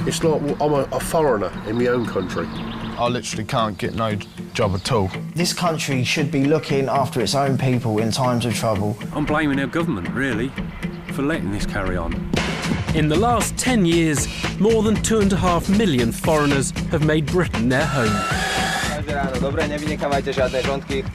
It's like I'm a foreigner in my own country. I literally can't get no job at all. This country should be looking after its own people in times of trouble. I'm blaming our government, really, for letting this carry on. In the last 10 years, more than 2.5 million foreigners have made Britain their home.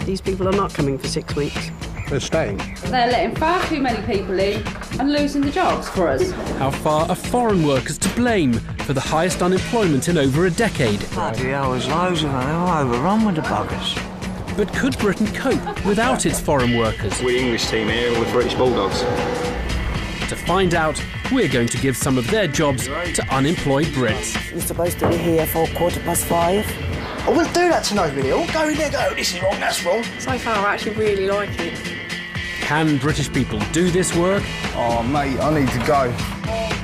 These people are not coming for 6 weeks. They're staying. They're letting far too many people in and losing the jobs for us. How far are foreign workers to blame for the highest unemployment in over a decade? Bloody hell, there's loads of them. They're all overrun with the buggers. But could Britain cope without its foreign workers? We're the English team here, we're British Bulldogs. To find out, we're going to give some of their jobs to unemployed Brits. You're supposed to be here for 5:15. I wouldn't do that to nobody. I'll go in there, go, this is wrong, that's wrong. So far, I actually really like it. Can British people do this work? Oh, mate, I need to go.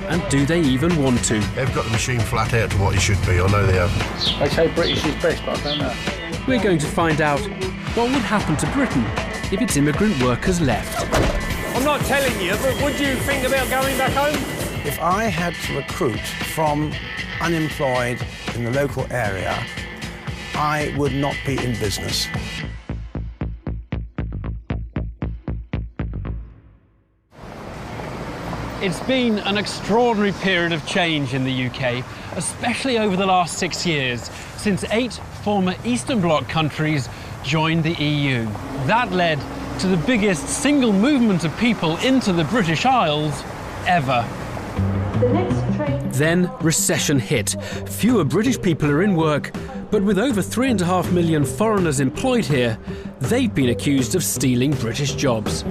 And do they even want to? They've got the machine flat out to what it should be, I know they have. They say British is best, but I don't know. We're going to find out what would happen to Britain if its immigrant workers left. I'm not telling you, but would you think about going back home? If I had to recruit from unemployed in the local area, I would not be in business. It's been an extraordinary period of change in the UK, especially over the last 6 years, since 8 former Eastern Bloc countries joined the EU. That led to the biggest single movement of people into the British Isles ever. Then recession hit. Fewer British people are in work, but with over 3.5 million foreigners employed here, they've been accused of stealing British jobs.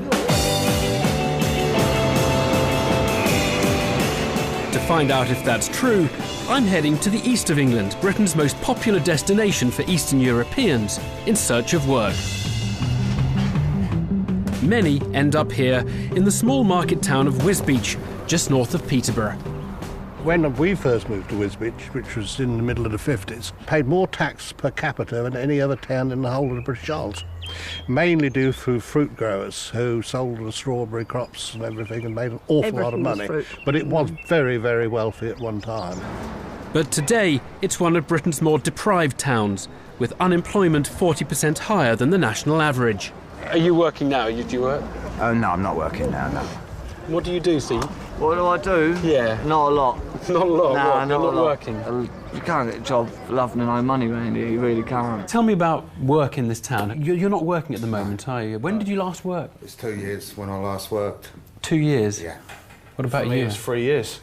To find out if that's true, I'm heading to the east of England, Britain's most popular destination for Eastern Europeans, in search of work. Many end up here in the small market town of Wisbech, just north of Peterborough. When we first moved to Wisbech, which was in the middle of the 50s, paid more tax per capita than any other town in the whole of the British Isles. Mainly due through fruit growers who sold the strawberry crops and everything and made an awful lot of money. But it was very, very wealthy at one time. But today, it's one of Britain's more deprived towns, with unemployment 40% higher than the national average. Are you working now? Do you work? Oh, no, I'm not working now, no. What do you do, Steve? What do I do? Yeah. Not a lot. Not a lot? No, what? not You're a not lot. working? You can't get a job for love and no money, Randy. You really can't. Tell me about work in this town. You're not working at the moment, are you? When did you last work? It's 2 years when I last worked. 2 years? Yeah. What about you? It's 3 years,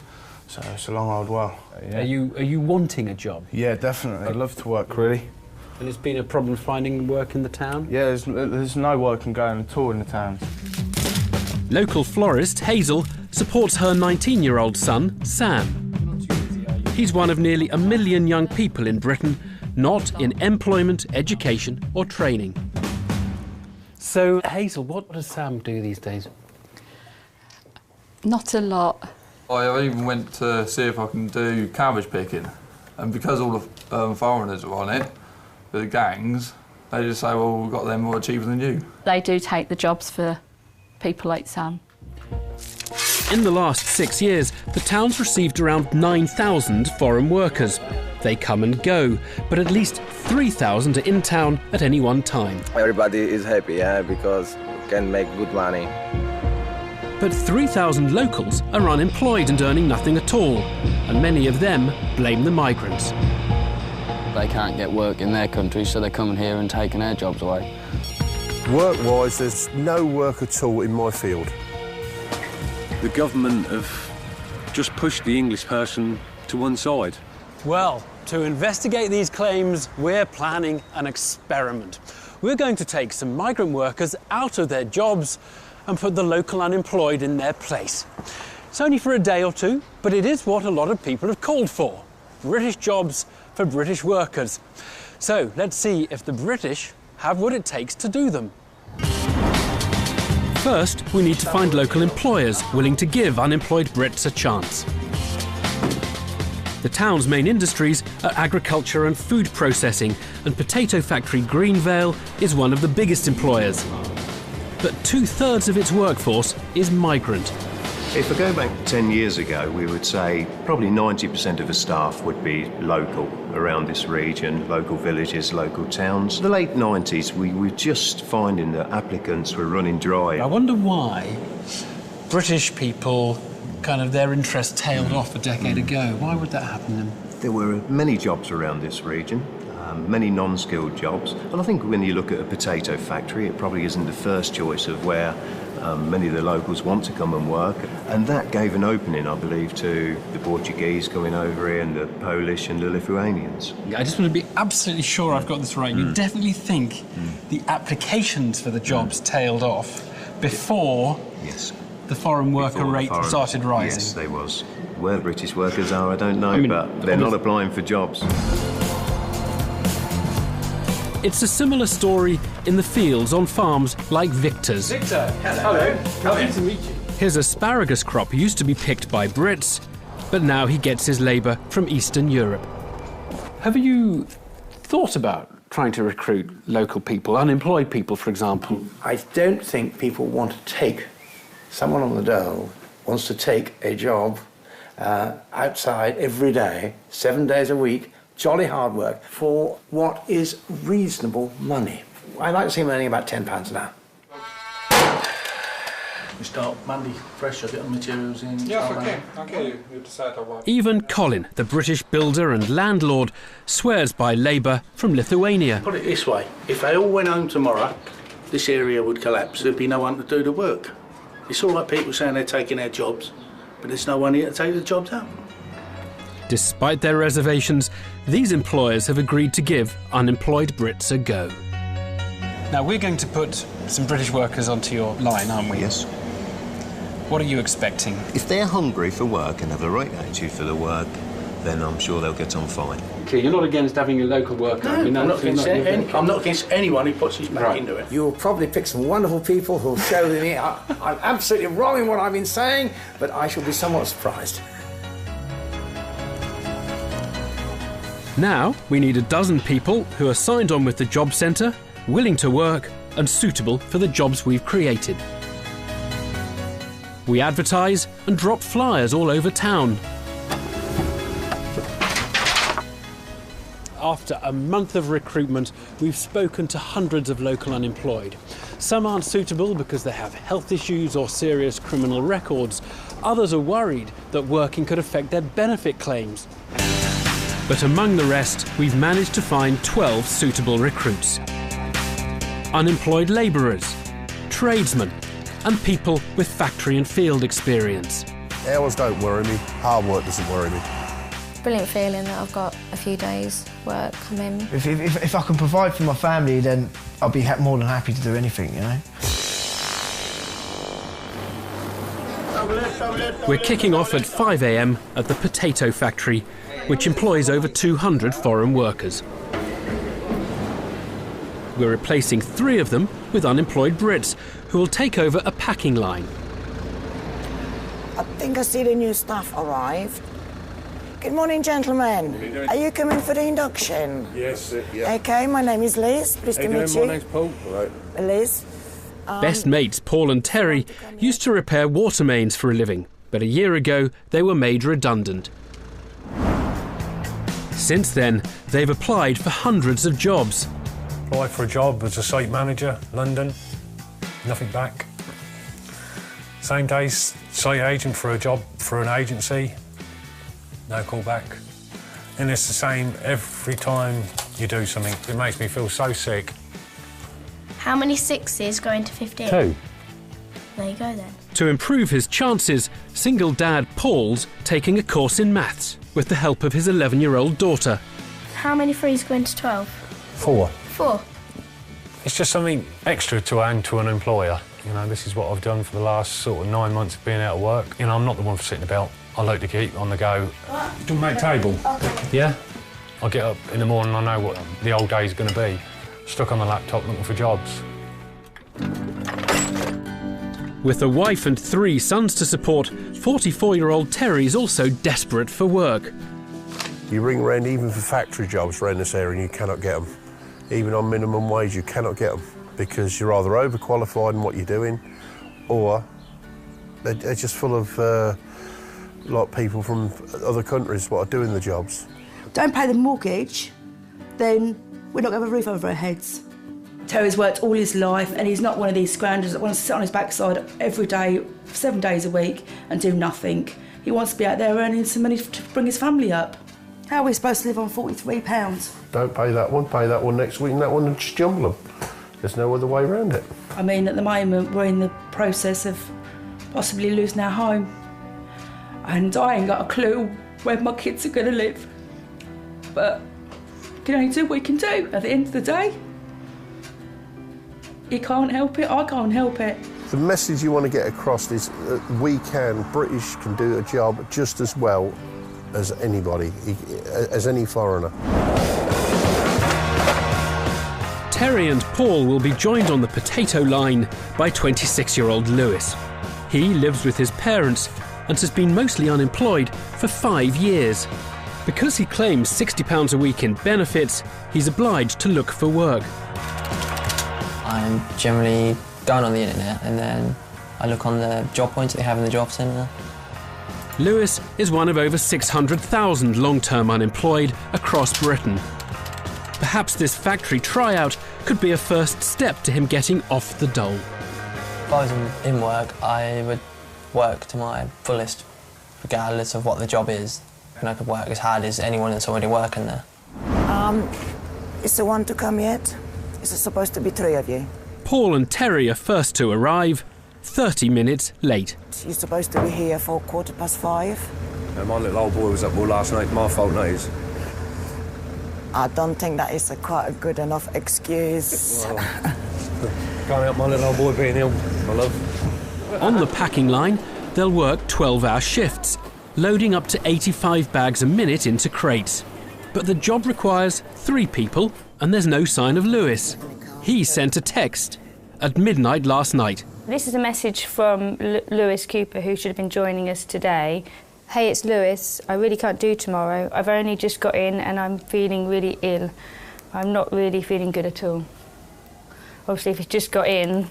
so it's a long old while. Yeah. Are you wanting a job? Yeah, definitely. I'd love to work, really. And it's been a problem finding work in the town? Yeah, there's no working going at all in the town. Local florist Hazel supports her 19-year-old son, Sam. He's one of nearly 1 million young people in Britain not in employment, education or training. So, Hazel, what does Sam do these days? Not a lot. I even went to see if I can do cabbage picking, and because all the foreigners are on it, the gangs, they just say, well, we've got them more cheaper than you. They do take the jobs for people like Sam. In the last 6 years, the town's received around 9,000 foreign workers. They come and go, but at least 3,000 are in town at any one time. Everybody is happy, yeah, because we can make good money. But 3,000 locals are unemployed and earning nothing at all, and many of them blame the migrants. They can't get work in their country, so they're coming here and taking our jobs away. Work-wise, there's no work at all in my field. The government have just pushed the English person to one side. Well, to investigate these claims, we're planning an experiment. We're going to take some migrant workers out of their jobs and put the local unemployed in their place. It's only for a day or two, but it is what a lot of people have called for. British jobs for British workers. So let's see if the British have what it takes to do them. First, we need to find local employers willing to give unemployed Brits a chance. The town's main industries are agriculture and food processing, and potato factory Greenvale is one of the biggest employers. But 2/3 of its workforce is migrant. If I go back 10 years ago, we would say probably 90% of the staff would be local around this region, local villages, local towns. The late 90s, we were just finding that applicants were running dry. I wonder why British people, kind of their interest tailed off a decade ago. Why would that happen? There were many jobs around this region, many non-skilled jobs. And I think when you look at a potato factory, it probably isn't the first choice of where many of the locals want to come and work. And that gave an opening, I believe, to the Portuguese coming over here and the Polish and the Lithuanians. I just want to be absolutely sure I've got this right. You definitely think the applications for the jobs tailed off before the foreign worker rate started rising? Yes, there was. Where the British workers are, I don't know, but they're not applying for jobs. It's a similar story in the fields on farms like Victor's. Victor, hello. Lovely to meet you. His asparagus crop used to be picked by Brits, but now he gets his labour from Eastern Europe. Have you thought about trying to recruit local people, unemployed people, for example? I don't think people want to take, someone on the dole wants to take a job outside every day, 7 days a week, jolly hard work, for what is reasonable money. I like to see them earning about £10 an hour. We start Monday fresh, I'll get the materials in. Yes, okay. You decide what. Even Colin, the British builder and landlord, swears by labour from Lithuania. Put it this way, if they all went home tomorrow, this area would collapse. There'd be no one to do the work. It's all right people saying they're taking their jobs, but there's no one here to take the jobs out. Despite their reservations, these employers have agreed to give unemployed Brits a go. Now, we're going to put some British workers onto your line, aren't we? Yes. What are you expecting? If they're hungry for work and have the right attitude for the work, then I'm sure they'll get on fine. Okay, you're not against having a local worker? No, I'm not against anyone who puts his back into it. You'll probably pick some wonderful people who'll show me I'm absolutely wrong in what I've been saying, but I shall be somewhat surprised. Now, we need a dozen people who are signed on with the job centre, willing to work and suitable for the jobs we've created. We advertise and drop flyers all over town. After a month of recruitment, we've spoken to hundreds of local unemployed. Some aren't suitable because they have health issues or serious criminal records. Others are worried that working could affect their benefit claims. But among the rest, we've managed to find 12 suitable recruits. Unemployed labourers, tradesmen, and people with factory and field experience. Hours don't worry me, hard work doesn't worry me. Brilliant feeling that I've got a few days' work coming. If I can provide for my family, then I'll be more than happy to do anything, you know. We're kicking off at 5 a.m. at the potato factory, which employs over 200 foreign workers. We're replacing 3 of them with unemployed Brits, who will take over a packing line. I think I see the new staff arrived. Good morning, gentlemen. Are you coming for the induction? Yes, yeah. OK, my name is Liz. Pleased to meet you. My name's Paul. Right. Liz. Best mates Paul and Terry used to repair water mains for a living, but a year ago they were made redundant. Since then, they've applied for hundreds of jobs. Applied for a job as a site manager, London, nothing back. Same day, site agent for a job for an agency, no call back. And it's the same every time you do something. It makes me feel so sick. How many 6s go into 15? 2. There you go then. To improve his chances, single dad Paul's taking a course in maths with the help of his 11-year-old daughter. How many 3s go into 12? 4. 4. It's just something extra to add to an employer. You know, this is what I've done for the last sort of 9 months of being out of work. You know, I'm not the one for sitting about. I like to keep on the go. Do you make table? Okay. Yeah? I get up in the morning, I know what the old day's going to be. Stuck on the laptop looking for jobs. With a wife and 3 sons to support, 44-year-old Terry's also desperate for work. You ring round even for factory jobs around this area and you cannot get them. Even on minimum wage, you cannot get them because you're either overqualified in what you're doing or They're just full of like people from other countries what are doing the jobs. Don't pay the mortgage, then we're not going to have a roof over our heads. Terry's worked all his life and he's not one of these scroungers that wants to sit on his backside every day, 7 days a week and do nothing. He wants to be out there earning some money to bring his family up. How are we supposed to live on £43? Don't pay that one next week and that one and just jumble them. There's no other way around it. I mean, at the moment we're in the process of possibly losing our home and I ain't got a clue where my kids are going to live. But we can only do what we can do at the end of the day. You can't help it, I can't help it. The message you want to get across is that British can do a job just as well as anybody, as any foreigner. Terry and Paul will be joined on the potato line by 26-year-old Lewis. He lives with his parents and has been mostly unemployed for 5 years. Because he claims £60 a week in benefits, he's obliged to look for work. I'm generally going on the internet and then I look on the job points that they have in the job centre. Lewis is one of over 600,000 long-term unemployed across Britain. Perhaps this factory tryout could be a first step to him getting off the dole. If I was in work, I would work to my fullest, regardless of what the job is. And I could work as hard as anyone that's already working there. Is the one to come yet? Is it supposed to be 3 of you? Paul and Terry are first to arrive, 30 minutes late. You're supposed to be here for 5:15. My little old boy was up all last night, my fault that is. I don't think that is quite a good enough excuse. Well, can't help my little old boy being ill, my love. On the packing line, they'll work 12-hour shifts, loading up to 85 bags a minute into crates. But the job requires 3 people, and there's no sign of Lewis. He sent a text at midnight last night. This is a message from Lewis Cooper, who should have been joining us today. Hey, it's Lewis. I really can't do tomorrow. I've only just got in and I'm feeling really ill. I'm not really feeling good at all. Obviously, if he's just got in,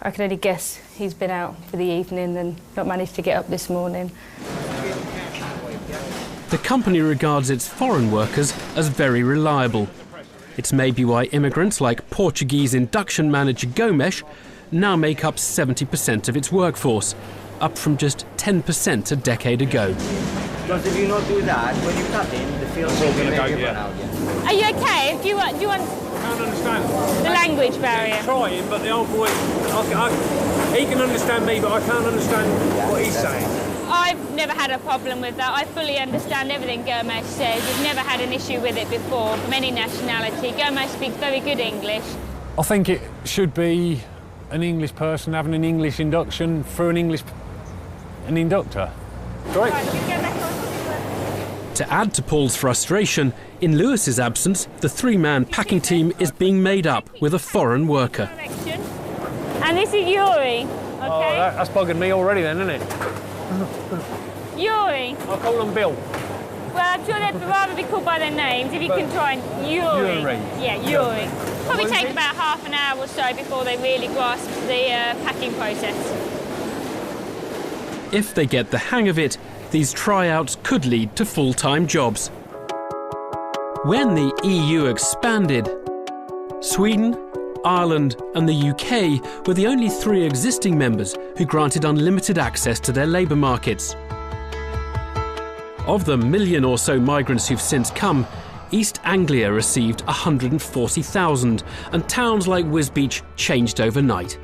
I can only guess he's been out for the evening and not managed to get up this morning. The company regards its foreign workers as very reliable. It's maybe why immigrants like Portuguese induction manager Gomes now make up 70% of its workforce, up from just 10% a decade ago. Because if you not do that, when you cut in, the field will be very different out. Are you okay? Do you want I can't understand. the language barrier? He's trying, but the old boy, he can understand me, but I can't understand what he's saying. I've never had a problem with that. I fully understand everything Gomes says. We've never had an issue with it before from any nationality. Gomes speaks very good English. I think it should be an English person having an English induction through an inductor. Great. To add to Paul's frustration, in Lewis's absence, the 3-man packing team is being made up with a foreign worker. And this is Yuri, okay? Oh, that's bugging me already then, isn't it? Yuri. I'll call them Bill. Well, I'm sure they'd rather be called by their names. If you can try and... Yuri. Yeah, Yuri. Probably take about half an hour or so before they really grasp the packing process. If they get the hang of it, these tryouts could lead to full-time jobs. When the EU expanded, Sweden, Ireland and the UK were the only 3 existing members who granted unlimited access to their labour markets. Of the million or so migrants who've since come, East Anglia received 140,000, and towns like Wisbech changed overnight.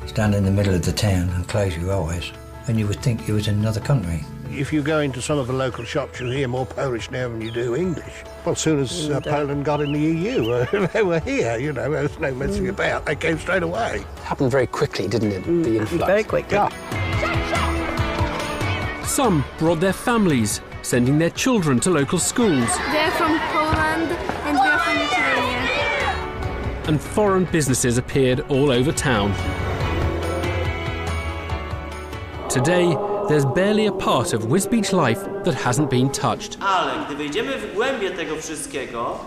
Stand in the middle of the town and close your eyes, and you would think you was in another country. If you go into some of the local shops, you'll hear more Polish now than you do English. Well, as soon as Poland got in the EU, they were here, you know, there was no messing about. They came straight away. It happened very quickly, didn't it, the influx? Very quickly. Yeah. Some brought their families, sending their children to local schools. They're from Poland and we're from Lithuania. And foreign businesses appeared all over town. Today, there's barely a part of Wisbech life that hasn't been touched. Ale gdy wejdziemy w głębie tego wszystkiego,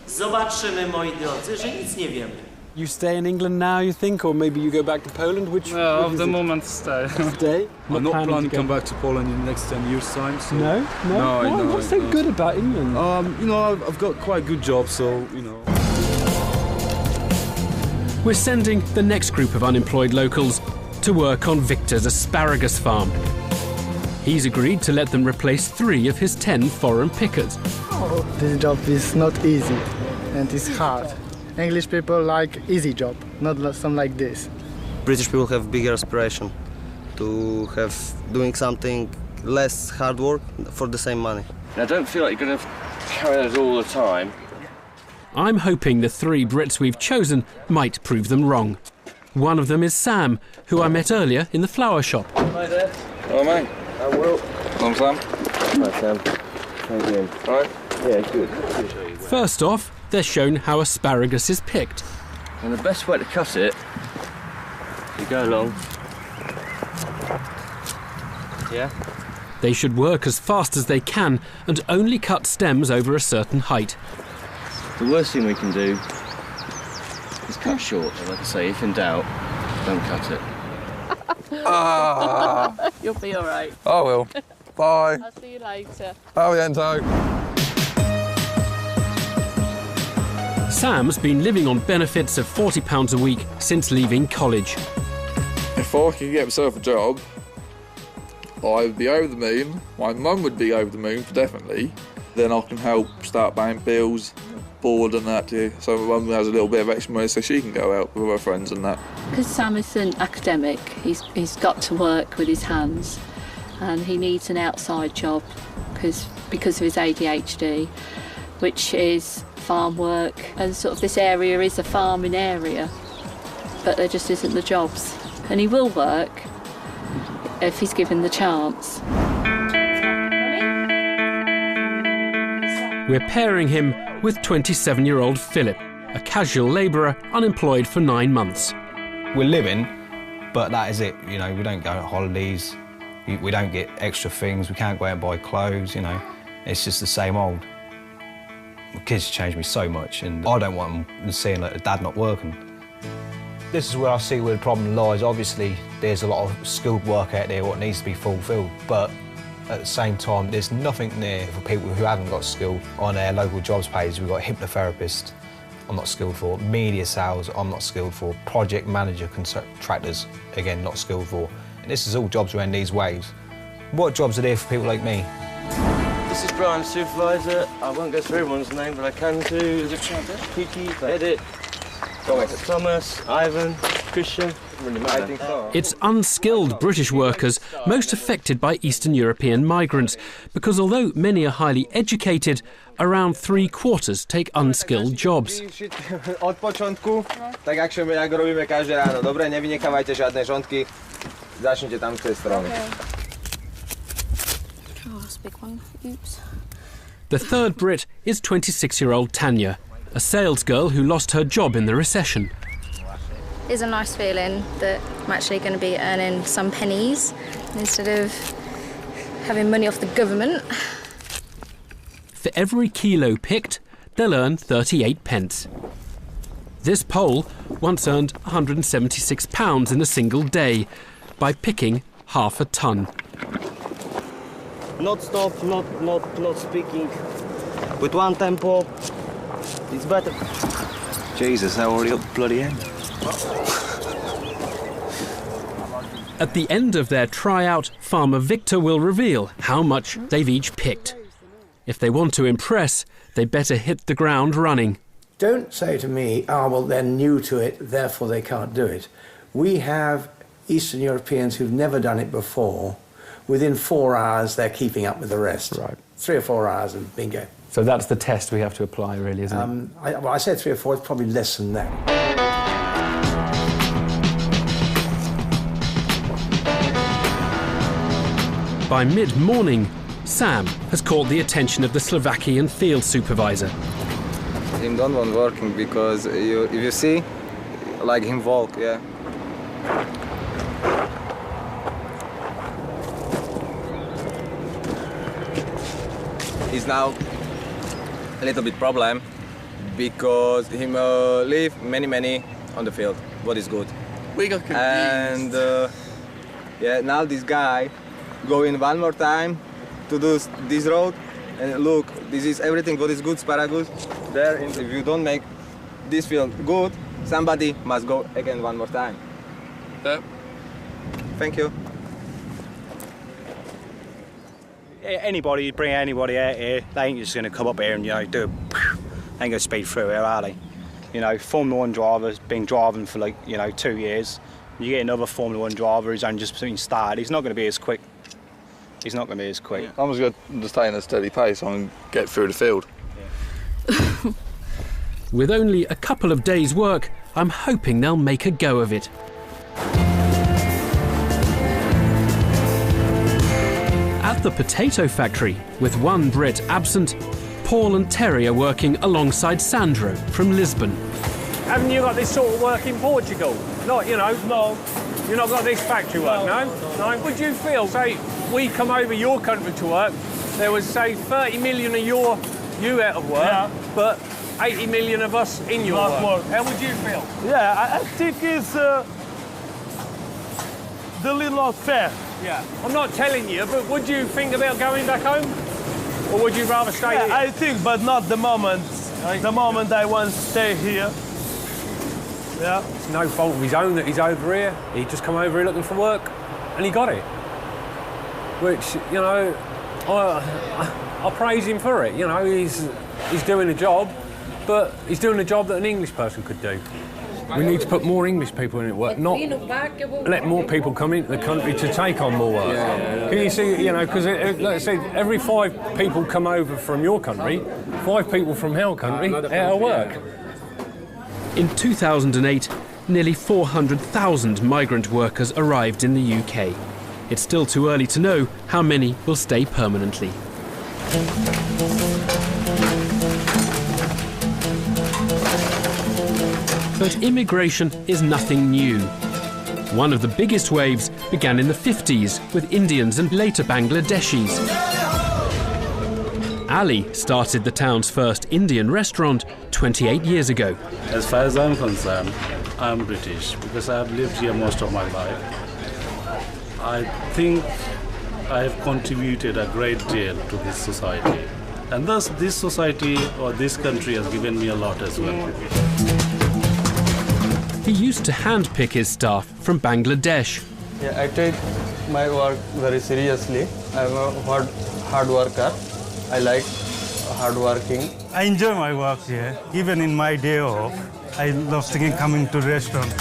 zobaczymy, moi drodzy, że nic nie wiemy. You stay in England now, you think, or maybe you go back to Poland? Which at the moment, stay. Stay? I'm not planning to come back to Poland in the next 10 years' time. So. No? No. What's so good about England? You know, I've got quite a good job, so, you know. We're sending the next group of unemployed locals to work on Victor's asparagus farm. He's agreed to let them replace 3 of his 10 foreign pickers. This job is not easy and it's hard. English people like easy job, not something like this. British people have bigger aspiration to have doing something less hard work for the same money. I don't feel like you're going to carry those all the time. I'm hoping the 3 Brits we've chosen might prove them wrong. One of them is Sam, who I met earlier in the flower shop. Hi there. Hello, mate. I will. I'm Sam. Hi, Sam. How you doing? All right? Yeah, good. First off, they're shown how asparagus is picked. And the best way to cut it, you go along. Yeah? They should work as fast as they can and only cut stems over a certain height. The worst thing we can do is cut short. Like I say, if in doubt, don't cut it. You'll be all right. I will. Bye. I'll see you later. Oh, Yento. Sam's been living on benefits of £40 a week since leaving college. If I could get myself a job, I'd be over the moon. My mum would be over the moon, definitely. Then I can help start paying bills, board and that too. So my mum has a little bit of extra money so she can go out with her friends and that. Because Sam is an academic, he's got to work with his hands and he needs an outside job because of his ADHD, which is farm work. And sort of this area is a farming area, but there just isn't the jobs. And he will work if he's given the chance. We're pairing him with 27-year-old Philip, a casual labourer unemployed for 9 months. We're living, but that is it. You know, we don't go on holidays, we don't get extra things, we can't go out and buy clothes, you know. It's just the same old. My kids changed me so much, and I don't want them seeing like, dad not working. This is where I see where the problem lies. Obviously, there's a lot of skilled work out there what needs to be fulfilled, but at the same time, there's nothing there for people who haven't got skill. On our local jobs page, we've got hypnotherapist, I'm not skilled for. Media sales, I'm not skilled for. Project manager, contractors, again, not skilled for. And this is all jobs around these waves. What jobs are there for people like me? This is Brian, supervisor. I won't go through everyone's name, but I can do. Kiki, Edit, Thomas, Ivan, Christian. Really matter. It's unskilled British workers most affected by Eastern European migrants, because although many are highly educated, around 3/4 take unskilled jobs. Od początku, tak jak robimy każde rano, dobre, nie wynikawacie żadne rządki, zacznijcie tam z tej strony. Oh, that's a big one. Oops. The third Brit is 26-year-old Tanya, a salesgirl who lost her job in the recession. It's a nice feeling that I'm actually going to be earning some pennies instead of having money off the government. For every kilo picked, they'll earn 38 pence. This Pole once earned £176 in a single day by picking half a tonne. Not stop, not speaking. With one tempo, it's better. Jesus, how already up the bloody end. At the end of their tryout, Farmer Victor will reveal how much they've each picked. If they want to impress, they better hit the ground running. Don't say to me, well, they're new to it, therefore they can't do it. We have Eastern Europeans who've never done it before. Within 4 hours, they're keeping up with the rest. Right. 3 or 4 hours and bingo. So that's the test we have to apply, really, isn't it? I said 3 or 4, it's probably less than that. By mid-morning, Sam has caught the attention of the Slovakian field supervisor. Him don't want working because if you see, like him walk, yeah. He's now a little bit problem because him leave many on the field, what is good. We got confused. And yeah, now this guy going one more time to do this road, and look, this is everything what is good, asparagus. There, if you don't make this field good, somebody must go again one more time. Yep. Thank you. Anybody, bring anybody out here, they ain't just going to come up here and, you know, they ain't going to speed through here, are they? You know, Formula 1 driver's been driving for, like, you know, 2 years. You get another Formula 1 driver who's only just been started, he's not going to be as quick. He's not going to be as quick. I'm just going to stay in a steady pace and get through the field. Yeah. With only a couple of days' work, I'm hoping they'll make a go of it. At the potato factory, with one Brit absent, Paul and Terry are working alongside Sandro from Lisbon. Haven't you got this sort of work in Portugal? Not, you know, no. You've not got this factory work, no? Would you feel, say, we come over your country to work, there was, say, 30 million of you out of work, but 80 million of us in your work. How would you feel? Yeah, I think it's a little not fair. Yeah. I'm not telling you, but would you think about going back home? Or would you rather stay here? I think, but not the moment. The moment I want to stay here. Yeah. It's no fault of his own that he's over here. He just come over here looking for work, and he got it. Which, you know, I praise him for it. You know, he's doing a job, but he's doing a job that an English person could do. We need to put more English people in at work, not let more people come into the country to take on more work. Can you see, you know, because like I said, every 5 people come over from your country, 5 people from our country out of work. In 2008, nearly 400,000 migrant workers arrived in the UK. It's still too early to know how many will stay permanently. But immigration is nothing new. One of the biggest waves began in the 50s with Indians and later Bangladeshis. Ali started the town's first Indian restaurant 28 years ago. As far as I'm concerned, I'm British because I've lived here most of my life. I think I have contributed a great deal to this society. And thus this society or this country has given me a lot as well. He used to handpick his staff from Bangladesh. Yeah, I take my work very seriously. I'm a hard worker. I like hard working. I enjoy my work here. Even in my day off, I love coming to restaurant.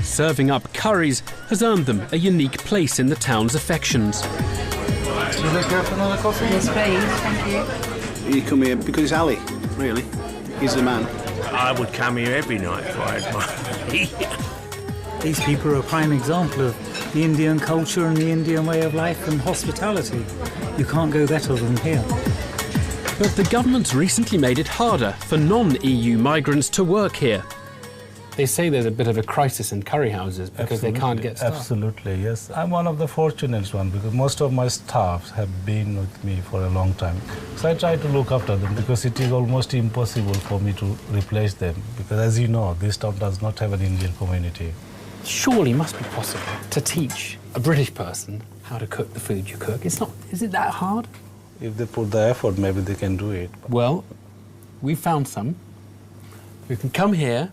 Serving up curries has earned them a unique place in the town's affections. Would you like to have another coffee? Yes, please. Thank you. You come here because it's Ali, really. He's the man. I would come here every night if I had money. These people are a prime example of the Indian culture and the Indian way of life and hospitality. You can't go better than here. But the government's recently made it harder for non-EU migrants to work here. They say there's a bit of a crisis in curry houses because they can't get staff. Absolutely, yes. I'm one of the fortunate ones because most of my staff have been with me for a long time. So I try to look after them because it is almost impossible for me to replace them because, as you know, this town does not have an Indian community. Surely it must be possible to teach a British person how to cook the food you cook. It's not, is it that hard? If they put the effort, maybe they can do it. Well, we found some who can come here.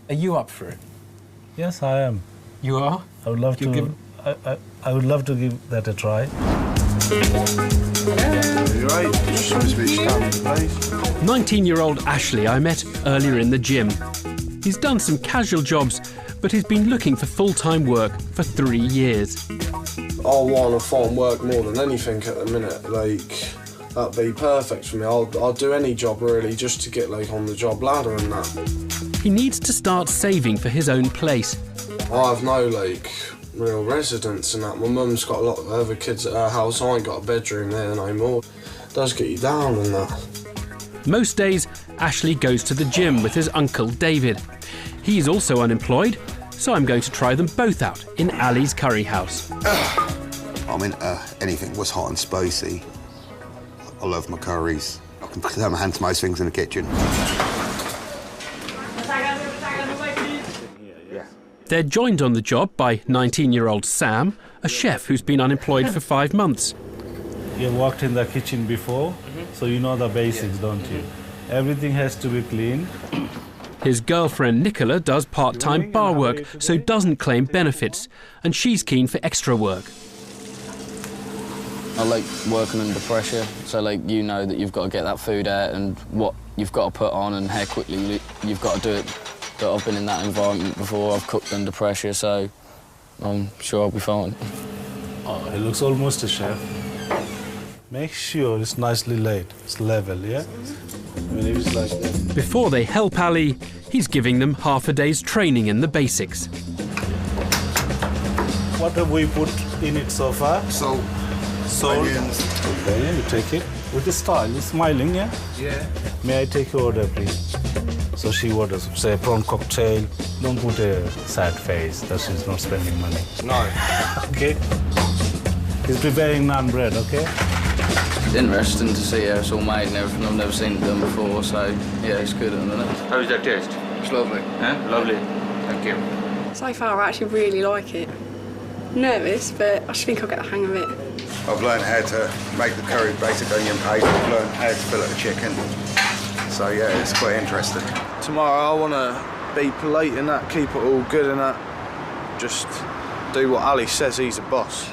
Are you up for it? Yes, I am. You are? I would love to. I would love to give that a try. You're right. You're supposed to be standing place. 19-year-old Ashley I met earlier in the gym. He's done some casual jobs, but he's been looking for full-time work for 3 years. I want to find work more than anything at the minute. Like, that'd be perfect for me. I'll do any job really, just to get like on the job ladder and that. He needs to start saving for his own place. I have no like real residence and that. My mum's got a lot of other kids at her house. I ain't got a bedroom there no more. It does get you down and that. Most days, Ashley goes to the gym with his uncle David. He's also unemployed, so I'm going to try them both out in Ali's curry house. I'm into anything was hot and spicy. I love my curries. I can put my hand to most things in the kitchen. They're joined on the job by 19-year-old Sam, a chef who's been unemployed for 5 months. You worked in the kitchen before, so you know the basics, don't you? Everything has to be clean. His girlfriend Nicola does part-time bar work, so doesn't claim benefits, and she's keen for extra work. I like working under pressure, so you know that you've got to get that food out and what you've got to put on and how quickly you've got to do it. But I've been in that environment before, I've cooked under pressure, so I'm sure I'll be fine. Oh, he looks almost a chef. Make sure it's nicely laid, it's level, yeah? I mean, if it's like that. Before they help Ali, he's giving them half a day's training in the basics. What have we put in it so far? Salt. Onions. Okay, you take it. With the style, you're smiling, yeah? Yeah. May I take your order, please? So she orders, say, a prawn cocktail. Don't put a sad face that she's not spending money. No. Okay? He's preparing naan bread, okay? It's interesting to see how it's all made and everything. I've never seen it done before, so yeah, it's good, isn't it? How is that taste? It's lovely. Huh? Lovely. Thank you. So far, I actually really like it. Nervous, but I think I'll get the hang of it. I've learned how to make the curry basic onion paste. I've learned how to fillet the chicken. So yeah, it's quite interesting. Tomorrow I want to be polite and that, keep it all good and that. Just do what Ali says, he's a boss.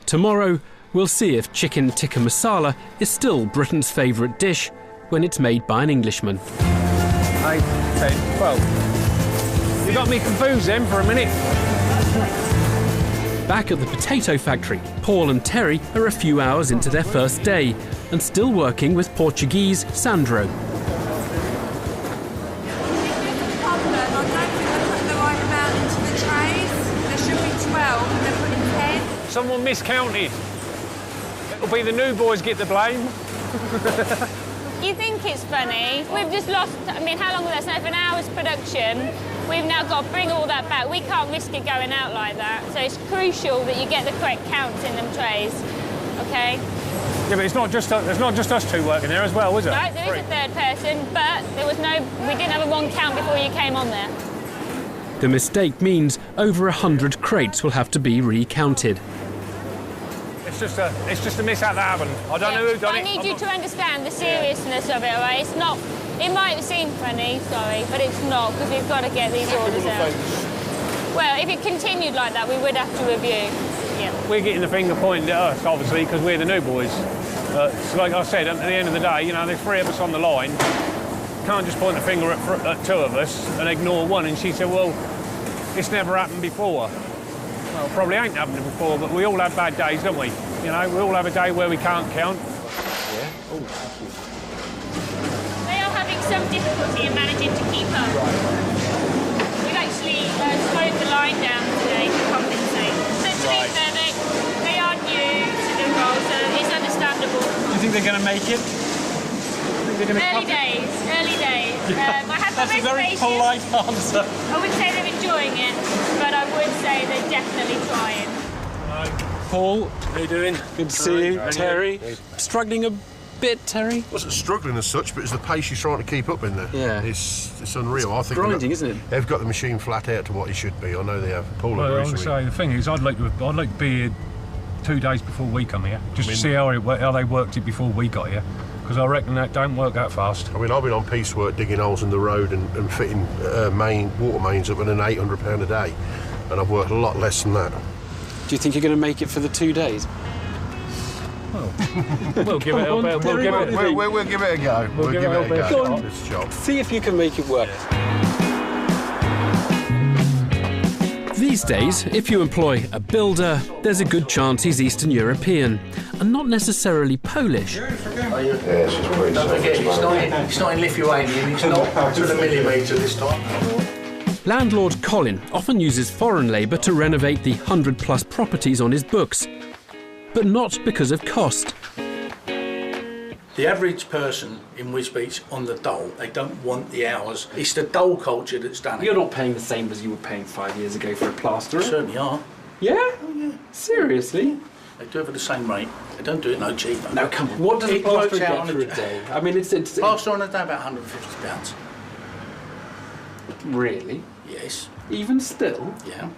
Tomorrow, we'll see if chicken tikka masala is still Britain's favourite dish when it's made by an Englishman. 8, 10, 12. You got me confused then for a minute. Back at the potato factory, Paul and Terry are a few hours into their first day and still working with Portuguese Sandro. Someone miscounted. It'll be the new boys get the blame. You think it's funny? We've just lost, I mean, how long was that? So for an hour's production, we've now got to bring all that back. We can't risk it going out like that. So it's crucial that you get the correct counts in them trays, OK? Yeah, but it's not just us two working there as well, is it? Right, there is a third person, but we didn't have a one count before you came on there. The mistake means over 100 crates will have to be recounted. It's just a mishap that happened. I don't know who done it. I need you to understand the seriousness of it, all right? It's not. It might seem funny, sorry, but it's not, because we've got to get these orders out. Well, if it continued like that, we would have to review. Yeah. We're getting the finger pointed at us, obviously, because we're the new boys. So like I said, at the end of the day, you know, there's 3 of us on the line. Can't just point the finger at 2 of us and ignore one. And she said, well, it's never happened before. Well, probably ain't happened before, but we all have bad days, don't we? You know, we all have a day where we can't count. Yeah. Oh, thank you. They are having some difficulty in managing to keep up. We've actually slowed the line down today to compensate. So to be fair, they are new to the role, so it's understandable. Do you think they're going to make it? Early days. I have That's a very polite answer. I wouldn't say they're enjoying it, but I would say they're definitely trying. Paul, how you doing? Good to see you. Terry, struggling a bit, Terry? Wasn't struggling as such, but it's the pace you're trying to keep up in there. Yeah. It's unreal. I think grinding, isn't it? They've got the machine flat out to what it should be. I know they have. Paul, well, I would say the thing is, I'd like to be here 2 days before we come here, just to see how they worked it before we got here. Because I reckon that don't work that fast. I mean, I've been on piecework digging holes in the road and fitting water mains up at an £800 a day, and I've worked a lot less than that. Do you think you're going to make it for the 2 days? Well, we'll give it a go. We'll give it a go. We'll give it a go. Go on, this job. See if you can make it work. These days, if you employ a builder, there's a good chance he's Eastern European, and not necessarily Polish. It's not in Lithuanian, it's not to the millimetre this time. Landlord Colin often uses foreign labour to renovate the 100-plus properties on his books, but not because of cost. The average person in Wisbeach on the dole, they don't want the hours. It's the dole culture that's done it. You're not paying the same as you were paying 5 years ago for a plasterer? Certainly are. Yeah? Oh, yeah. Seriously? They do it for the same rate. They don't do it no cheaper. No, come on. What does a plasterer get for a day? I mean, it's plaster on a day about £150. Really? Yes. Even still? Yeah.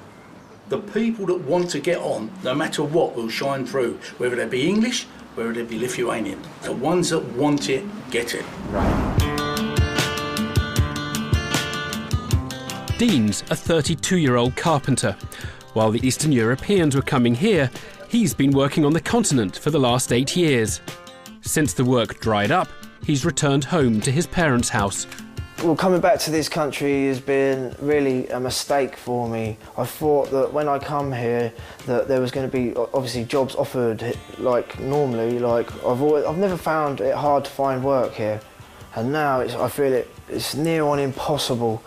The people that want to get on, no matter what, will shine through, whether they be English, whether they be Lithuanian. The ones that want it, get it. Dean's a 32-year-old carpenter. While the Eastern Europeans were coming here, he's been working on the continent for the last 8 years. Since the work dried up, he's returned home to his parents' house. Well, coming back to this country has been really a mistake for me. I thought that when I come here that there was going to be obviously jobs offered like normally. Like I've never found it hard to find work here, and now I feel it's near on impossible.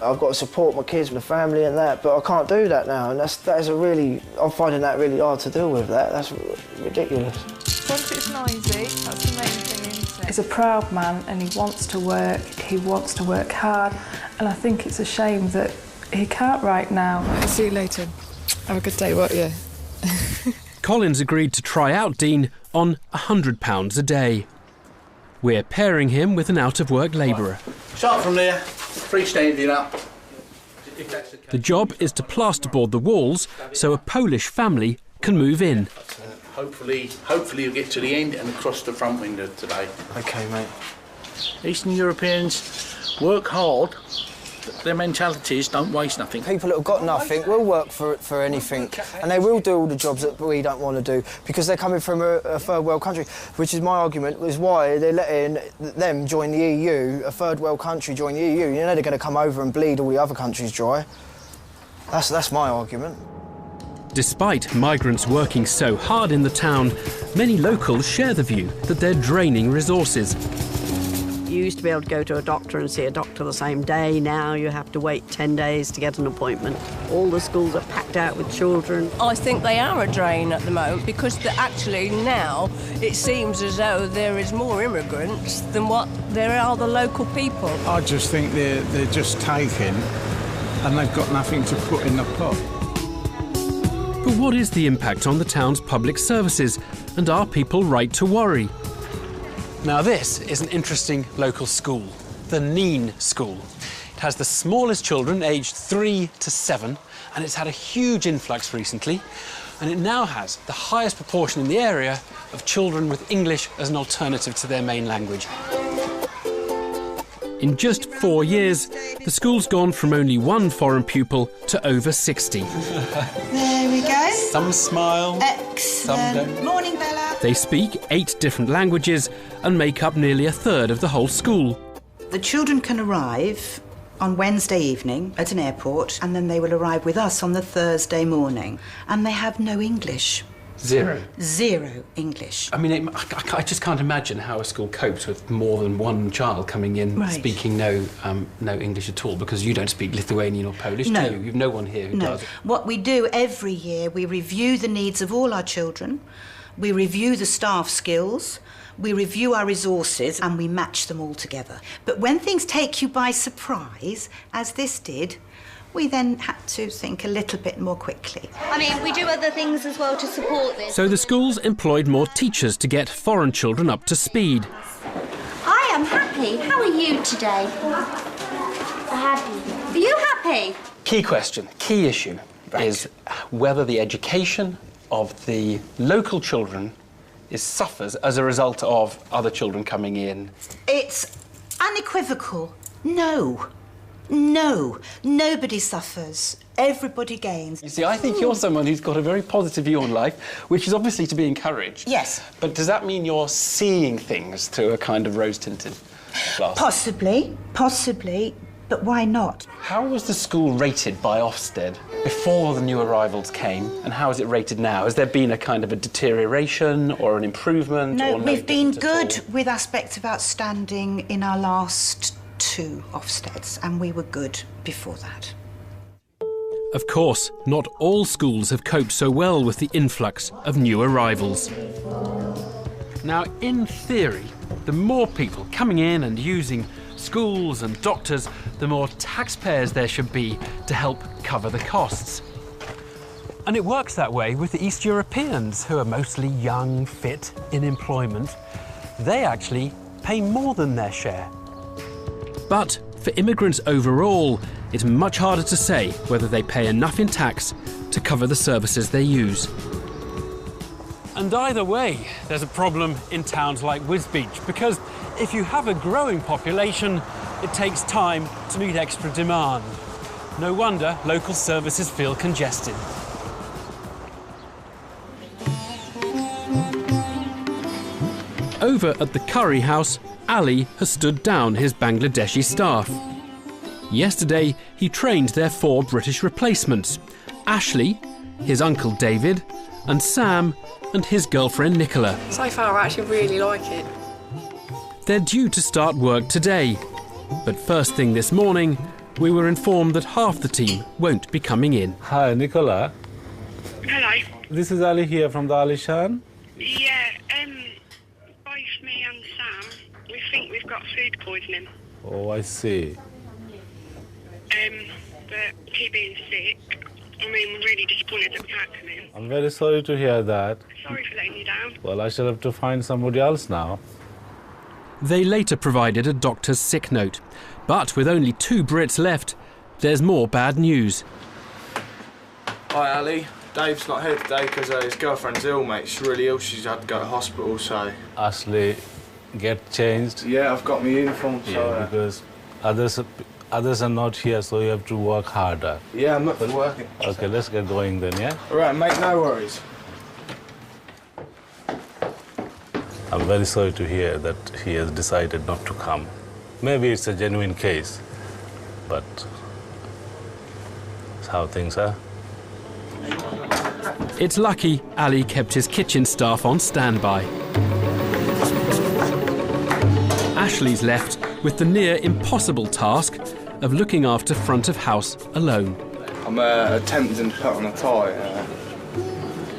I've got to support my kids and the family and that, but I can't do that now, and I'm finding that really hard to deal with. That's ridiculous. Once it's noisy, that's the main thing, isn't it? He's a proud man and he wants to work hard, and I think it's a shame that he can't right now. I'll see you later. Have a good day, won't you? Colin's agreed to try out Dean on £100 a day. We're pairing him with an out-of-work labourer. Start from there, freestanding up. The job is to plasterboard the walls so a Polish family can move in. Hopefully you'll get to the end and across the front window today. OK, mate. Eastern Europeans work hard. Their mentality is don't waste nothing. People that have got nothing will work for anything, and they will do all the jobs that we don't want to do because they're coming from a third world country, which is my argument, is why they're letting them join the EU, a third world country join the EU. You know they're going to come over and bleed all the other countries dry. That's my argument. Despite migrants working so hard in the town, many locals share the view that they're draining resources. You used to be able to go to a doctor and see a doctor the same day. Now you have to wait 10 days to get an appointment. All the schools are packed out with children. I think they are a drain at the moment because actually now it seems as though there is more immigrants than what there are the local people. I just think they're just taking and they've got nothing to put in the pot. But what is the impact on the town's public services, and are people right to worry? Now this is an interesting local school, the Neen School. It has the smallest children, aged 3 to 7, and it's had a huge influx recently, and it now has the highest proportion in the area of children with English as an alternative to their main language. In just 4 years, the school's gone from only 1 foreign pupil to over 60. There we go. Some smile, excellent. some don't. Morning, Bella. They speak 8 different languages and make up nearly a third of the whole school. The children can arrive on Wednesday evening at an airport, and then they will arrive with us on the Thursday morning, and they have no English. Zero. Zero English. I mean, I just can't imagine how a school copes with more than 1 child coming in speaking no English at all, because you don't speak Lithuanian or Polish, No. do you? You've no one here who does. What we do every year, we review the needs of all our children, we review the staff skills, we review our resources, and we match them all together. But when things take you by surprise, as this did, we then had to think a little bit more quickly. I mean, we do other things as well to support this. So the schools employed more teachers to get foreign children up to speed. I am happy. How are you today? Happy. Are you happy? Key question, key issue is whether the education of the local children suffers as a result of other children coming in. It's unequivocal. No. No. Nobody suffers. Everybody gains. You see, I think you're someone who's got a very positive view on life, which is obviously to be encouraged. Yes. But does that mean you're seeing things through a kind of rose-tinted glass? Possibly, but why not? How was the school rated by Ofsted before the new arrivals came, and how is it rated now? Has there been a kind of a deterioration or an improvement? No, or we've been good with aspects of outstanding in our last 2 Ofsteds, and we were good before that. Of course, not all schools have coped so well with the influx of new arrivals. Now, in theory, the more people coming in and using schools and doctors, the more taxpayers there should be to help cover the costs. And it works that way with the East Europeans, who are mostly young, fit, in employment. They actually pay more than their share. But For immigrants overall, it's much harder to say whether they pay enough in tax to cover the services they use. And either way, there's a problem in towns like Wisbech, because if you have a growing population, it takes time to meet extra demand. No wonder local services feel congested. Over at the curry house, Ali has stood down his Bangladeshi staff. Yesterday, he trained their 4 British replacements: Ashley, his uncle David, and Sam, and his girlfriend Nicola. So far, I actually really like it. They're due to start work today, but first thing this morning, we were informed that half the team won't be coming in. Hi, Nicola. Hello. This is Ali here from the Alishan. Yeah, both me and Sam, we think we've got food poisoning. Oh, I see. But he being sick, I mean, we're really disappointed that we can't come in. I'm very sorry to hear that. Sorry for letting you down. Well, I shall have to find somebody else now. They later provided a doctor's sick note, but with only 2 Brits left, there's more bad news. Hi Ali, Dave's not here today because his girlfriend's ill, mate. She's really ill, she's had to go to hospital, so... Ashley, get changed. Yeah, I've got my uniform, so... Yeah, because others are not here, so you have to work harder. Yeah, I'm not been working. Okay, let's get going then, yeah? All right, mate, no worries. I'm very sorry to hear that he has decided not to come. Maybe it's a genuine case, but it's how things are. It's lucky Ali kept his kitchen staff on standby. Ashley's left with the near impossible task of looking after front of house alone. I'm attempting to put on a tie,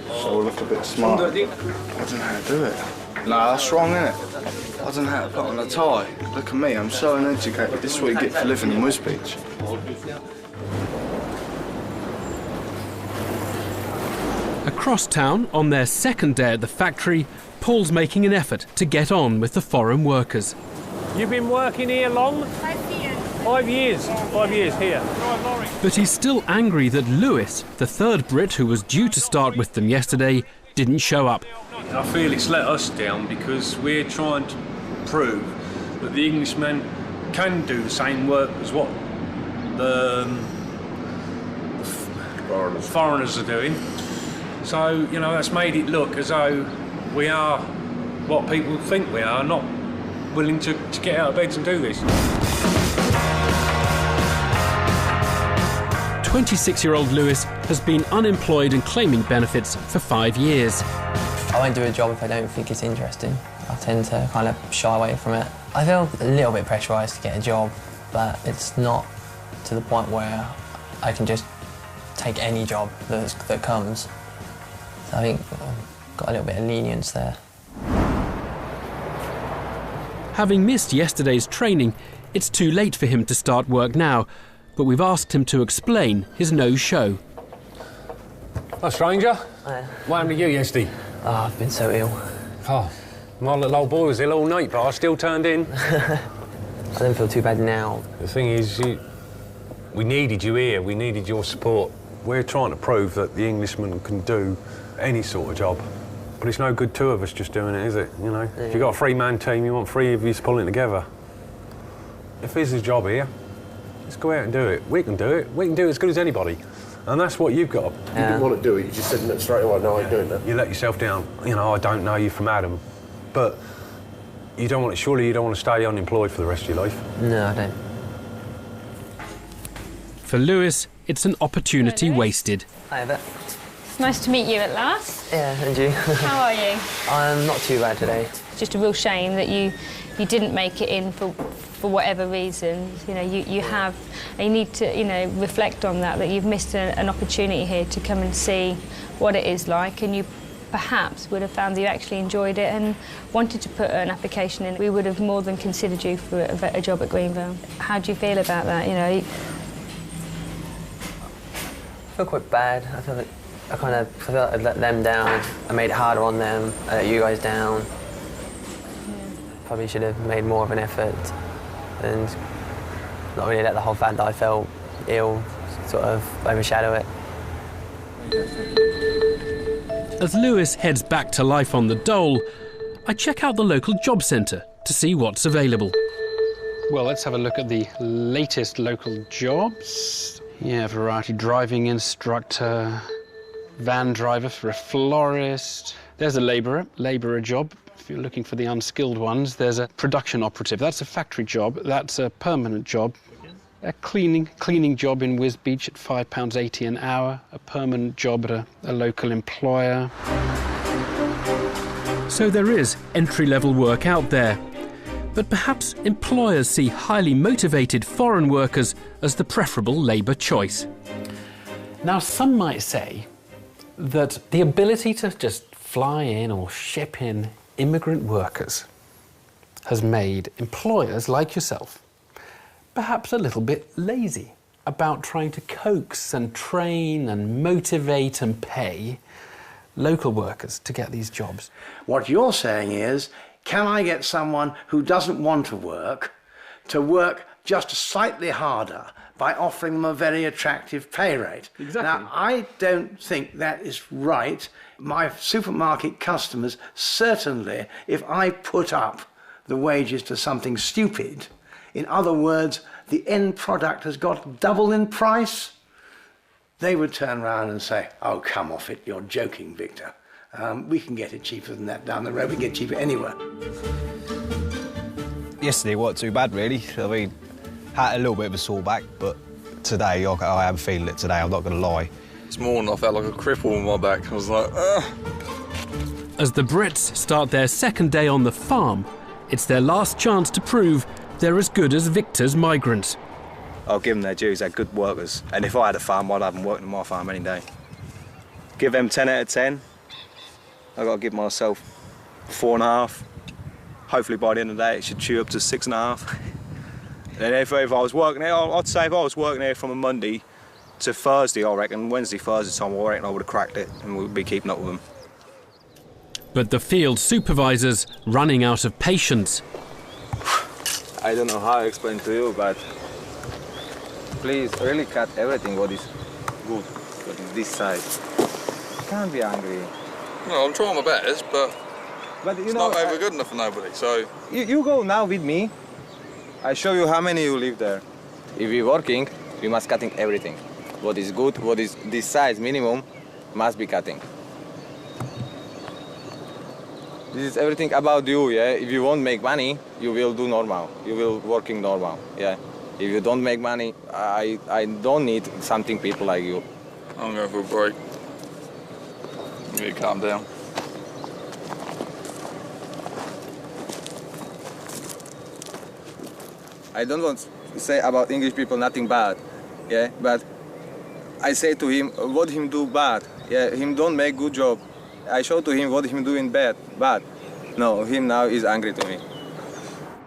so I'll look a bit smart. I don't know how to do it. No, that's wrong, innit? I don't know how to put on a tie. Look at me, I'm so uneducated. This is what you get for living in Wisbech. Across town, on their second day at the factory, Paul's making an effort to get on with the foreign workers. You've been working here long? 5 years. 5 years. 5 years here. But he's still angry that Lewis, the 3rd Brit who was due to start with them yesterday, didn't show up. I feel it's let us down because we're trying to prove that the Englishmen can do the same work as what the foreigners are doing. So, you know, that's made it look as though we are what people think we are, not willing to get out of bed and do this. 26-year-old Lewis has been unemployed and claiming benefits for 5 years. I won't do a job if I don't think it's interesting. I tend to kind of shy away from it. I feel a little bit pressurised to get a job, but it's not to the point where I can just take any job that comes. So I think I've got a little bit of lenience there. Having missed yesterday's training, it's too late for him to start work now, but we've asked him to explain his no-show. Hi, stranger. What happened to you yesterday? Oh, I've been so ill. Oh, my little old boy was ill all night, but I still turned in. I don't feel too bad now. The thing is, we needed you here. We needed your support. We're trying to prove that the Englishman can do any sort of job. But it's no good 2 of us just doing it, is it? You know, if you've got a 3-man team, you want 3 of you pulling together. If there's a job here, let's go out and do it. We can do it. We can do it as good as anybody. And that's what you've got. You didn't want to do it, you just said no, straight away, no, I ain't doing that. You let yourself down. You know, I don't know you from Adam, but you don't want to, surely you don't want to stay unemployed for the rest of your life. No, I don't. For Lewis, it's an opportunity wasted. Hi, Eva. It's nice to meet you at last. Yeah, and you? How are you? I'm not too bad today. It's just a real shame that you didn't make it in for whatever reason. You know, you need to, you know, reflect on that you've missed an opportunity here to come and see what it is like, and you perhaps would have found that you actually enjoyed it and wanted to put an application in. We would have more than considered you for a job at Greenville. How do you feel about that, you know? I feel quite bad. I feel like I let them down. I made it harder on them. I let you guys down. Probably should have made more of an effort and not really let the whole fact that I felt ill sort of overshadow it. As Lewis heads back to life on the dole, I check out the local job centre to see what's available. Well, let's have a look at the latest local jobs. Yeah, variety driving instructor, van driver for a florist. There's a labourer job. If you're looking for the unskilled ones, there's a production operative. That's a factory job. That's a permanent job. A cleaning job in Wisbech at £5.80 an hour. A permanent job at a local employer. So there is entry-level work out there. But perhaps employers see highly motivated foreign workers as the preferable labour choice. Now, some might say that the ability to just fly in or ship in immigrant workers has made employers like yourself perhaps a little bit lazy about trying to coax and train and motivate and pay local workers to get these jobs. What you're saying is, can I get someone who doesn't want to work just slightly harder by offering them a very attractive pay rate? Exactly. Now, I don't think that is right. My supermarket customers, certainly, if I put up the wages to something stupid, in other words, the end product has got double in price, they would turn around and say, oh, come off it, you're joking, Victor. We can get it cheaper than that down the road. We can get cheaper anywhere. Yesterday wasn't too bad, really. I mean, had a little bit of a sore back, but today I am feeling it today, I'm not going to lie. This morning I felt like a cripple on my back. I was like, ugh. As the Brits start their second day on the farm, it's their last chance to prove they're as good as Victor's migrants. I'll give them their dues, they're good workers. And if I had a farm, I'd have them working on my farm any day. Give them 10 out of 10. I've got to give myself 4.5. Hopefully by the end of the day it should chew up to 6.5. And if I was working there, I'd say if I was working there from a Monday to Thursday, I reckon, Wednesday, Thursday time, I reckon I would have cracked it and we'd be keeping up with them. But the field supervisor's running out of patience. I don't know how to explain to you, but please really cut everything what is good, what is this size. You can't be angry. No, I'm trying my best, but you it's know, not over good enough for nobody, so... You go now with me. I show you how many you live there. If we're working, we must cutting everything. What is good, what is this size minimum, must be cutting. This is everything about you, yeah? If you won't make money, you will do normal. You will working normal, yeah? If you don't make money, I don't need something people like you. I'm going for a break. You need to calm down. I don't want to say about English people nothing bad, yeah? But I say to him, what him do bad? Yeah, him don't make good job. I show to him what him doing bad. No, him now is angry to me.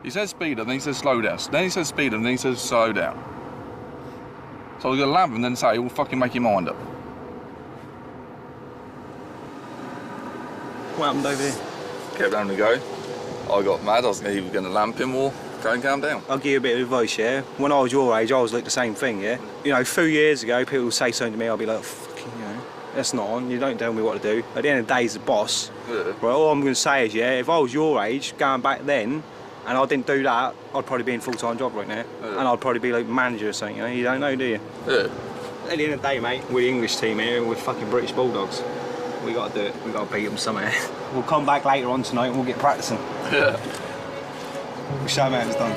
He says speed up, then he says slow down. Then he says speed up, then he says slow down. So I was going to lamp him and then say, well, fucking make your mind up. What happened over here? Kept having to go. I got mad, I was either going to lamp him or go and calm down. I'll give you a bit of advice, yeah? When I was your age, I was like the same thing, yeah? You know, a few years ago, people would say something to me, I'll be like, fucking, you know, that's not on, you don't tell me what to do. At the end of the day, he's the boss. Yeah. Right, all I'm going to say is, yeah, if I was your age, going back then, and I didn't do that, I'd probably be in a full-time job right now. Yeah. And I'd probably be like manager or something, you know? You don't know, do you? Yeah. At the end of the day, mate, we're the English team here, we're fucking British Bulldogs. We got to do it, we got to beat them somewhere. We'll come back later on tonight and we'll get practicing. Yeah. We'll show them how it's done.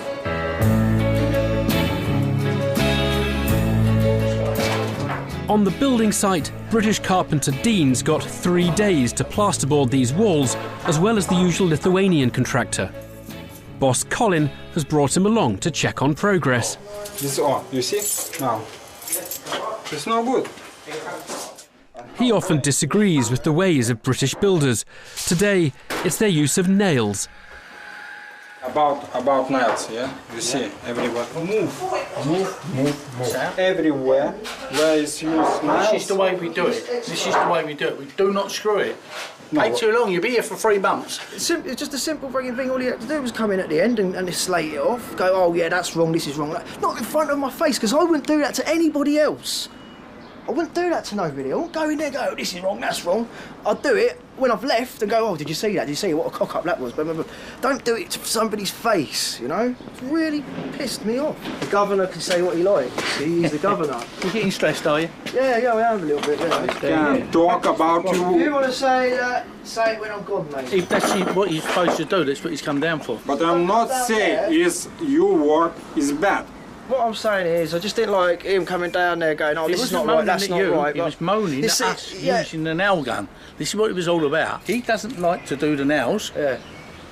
On the building site, British carpenter Dean's got 3 days to plasterboard these walls, as well as the usual Lithuanian contractor. Boss Colin has brought him along to check on progress. This on, you see? No. It's not good. He often disagrees with the ways of British builders. Today, it's their use of nails. About nails, yeah? You see, everywhere. Move. Everywhere where is used nails. This is the way we do it. This is the way we do it. We do not screw it. Take too long, you'll be here for 3 months. It's just a simple fucking thing. All you had to do was come in at the end and slate it off. Go, oh yeah, that's wrong, this is wrong. Not in front of my face, because I wouldn't do that to anybody else. I wouldn't do that to nobody. I wouldn't go in there and go, oh, this is wrong, that's wrong. I'd do it when I've left and go, oh, did you see that? Did you see what a cock-up that was? Blah, blah, blah. Don't do it to somebody's face, you know? It's really pissed me off. The governor can say what he likes. See, he's the governor. You're getting stressed, are you? Yeah, I am a little bit. Yeah. Talk about If you. you want to say that, say it when I'm gone, mate. If that's what you're supposed to do, that's what he's come down for. But I'm not saying is your work is bad. What I'm saying is, I just didn't like him coming down there going, oh, this is not right, that's not right. He was moaning at us using the nail gun. This is what it was all about. He doesn't like to do the nails. Yeah.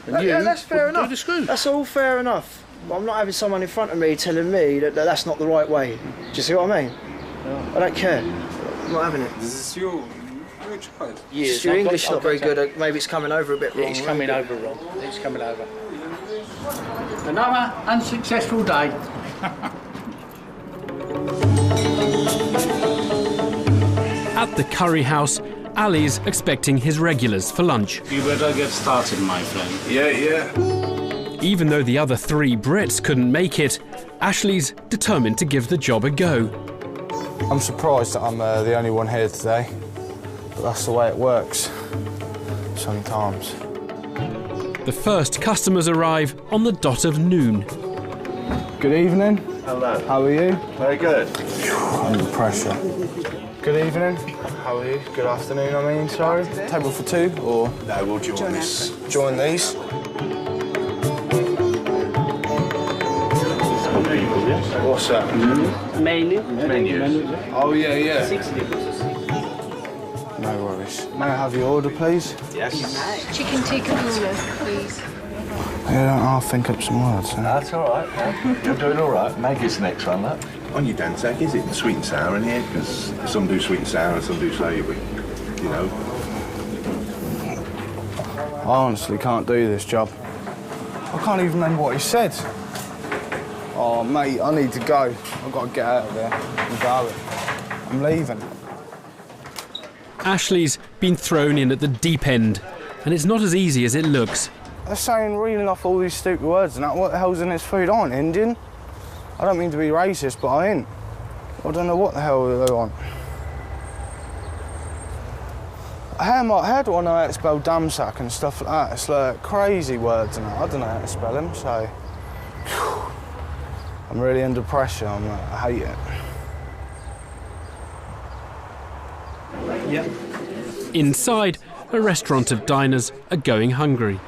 And Yeah, that's fair do enough. the screws. That's all fair enough. But I'm not having someone in front of me telling me that that's not the right way. Do you see what I mean? I don't care. I'm not having it. This is your choice. Yes, your English is not very good. Maybe it's coming over a bit wrong. It's coming over wrong. It's coming over. Another unsuccessful day. At the curry house, Ali's expecting his regulars for lunch. You better get started, my friend. Yeah. Even though the other 3 Brits couldn't make it, Ashley's determined to give the job a go. I'm surprised that I'm the only one here today, but that's the way it works sometimes. The first customers arrive on the dot of noon. Good evening. Hello. How are you? Very good. Under pressure. Good evening. How are you? Good afternoon, I mean, sorry. Table for 2, or? No, we'll join this. Join these. What's that? Menu. Oh, yeah. 6 deposits. No worries. May I have your order, please? Yes. Chicken tikka tuna, please. Yeah, I'll think up some words. That's all right. You're doing all right. Maggie's the next one, look. On your Danzak, is it sweet and sour in here? Because some do sweet and sour and some do savoury, you know. I honestly can't do this job. I can't even remember what he said. Oh, mate, I need to go. I've got to get out of there. I'm going. I'm leaving. Ashley's been thrown in at the deep end, and it's not as easy as it looks. They're saying, reeling off all these stupid words and that. What the hell's in this food? I ain't Indian. I don't mean to be racist, but I ain't. I don't know what the hell they want. How do I know how to spell damsack and stuff like that? It's like crazy words and that. I don't know how to spell them, so... I'm really under pressure. I hate it. Yep. Inside, a restaurant of diners are going hungry.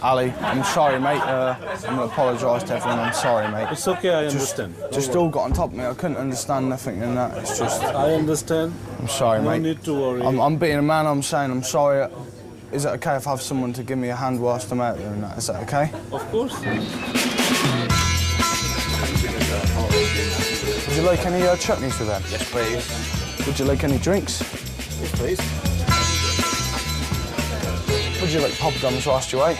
Ali, I'm sorry, mate. I'm going to apologise to everyone. I'm sorry, mate. It's okay, I understand. Just all got on top of me. I couldn't understand nothing in that. It's just... I understand. I'm sorry, mate. No need to worry. I'm being a man. I'm saying I'm sorry. Is it okay if I have someone to give me a hand whilst I'm out there and that? Is that okay? Of course. Would you like any chutneys with them? Yes, please. Would you like any drinks? Yes, please. Would you like poppadoms whilst you wait?